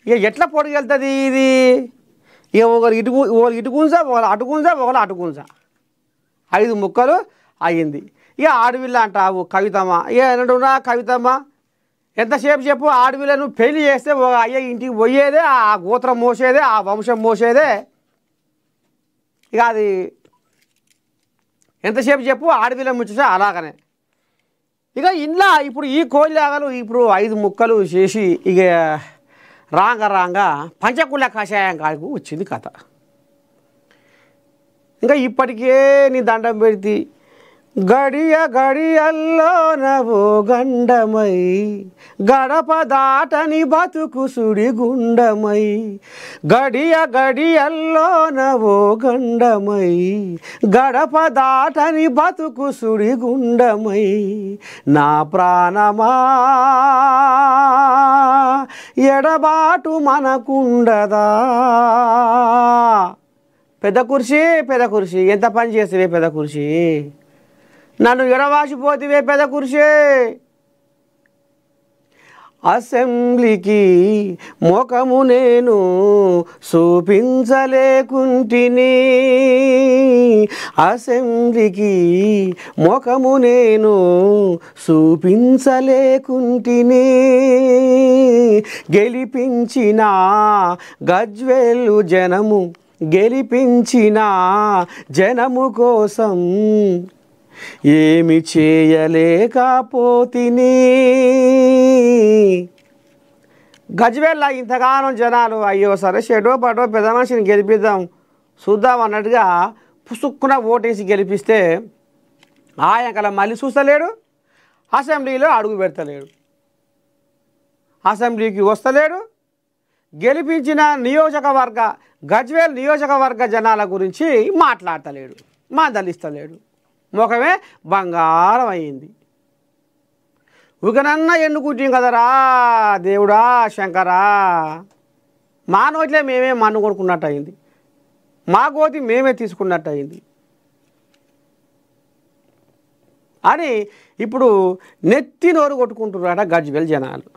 ఇక ఎట్లా పొడిగెళ్తుంది ఇది? ఇక ఒకరు ఇటు గుంజా, ఒకరు అటు గుంజా, ఒకరు అటు గుంజా, 5 ముక్కలు అయ్యింది. ఇక ఆడవిల్ల అంటావు కవితమ్మ. ఇక ఎన్నడున్నా కవితమ్మ ఎంతసేపు చెప్పు, ఆడవిల్లను పెళ్లి చేస్తే అయ్యే ఇంటికి పోయేదే, ఆ గోత్రం మోసేదే, ఆ వంశం మోసేదే. ఇక అది ఎంతసేపు చెప్పు ఆడవిల్ల ముచ్చట అలాగనే. ఇక ఇంట్లో ఇప్పుడు ఈ కోళ్ళాగలు ఇప్పుడు 5 ముక్కలు చేసి ఇక రాంగా పంచకుళ్ళ కషాయం కాడికి వచ్చింది కథ. ఇంకా ఇప్పటికే నీ దండం పెడితే గడియల్లో నవో గండమై గడప దాటని బతుకు సుడి గుండమై, గడియల్లో నవో గండమై గడప దాటని బతుకు సుడి గుండమై, నా ప్రాణమా ఎడబాటు మనకుండదా. పెద్ద కుర్చీ ఎంత పని చేసేవే పెద్ద కుర్చీ, నన్ను ఎడవాసిపోతివే పెద్ద కుర్చీ. అసెంబ్లీకి ముఖము నేను చూపించలేకుంటిని, అసెంబ్లీకి ముఖము నేను చూపించలేకుంటిని, గెలిపించిన గజ్వేలు జనము, గెలిపించిన జనము కోసం ఏమి చేయలేకపోతిని. గజ్వేల్లా ఇంతగానం జనాలు అయ్యో సరే షెడో పడో పెద్ద మనిషిని గెలిపిద్దాం చూద్దాం అన్నట్టుగా పుసుక్కున ఓటేసి గెలిపిస్తే ఆయనకలా మళ్ళీ చూస్తలేడు, అసెంబ్లీలో అడుగు పెడతలేడు, అసెంబ్లీకి వస్తలేడు, గెలిపించిన గజ్వేల్ నియోజకవర్గ జనాల గురించి మాట్లాడతలేడు, మందలిస్తలేడు. ముఖమే బంగారం అయింది. ఉగనన్నా ఎన్నుకుంటాం కదరా దేవుడా శంకరా, మా నోట్లే మేమే మన్ను కొనుక్కున్నట్టు అయింది, మా గోతి మేమే తీసుకున్నట్టు అయింది అని ఇప్పుడు నెత్తి నోరు కొట్టుకుంటున్నారట గజ్వేల్ జనాలు.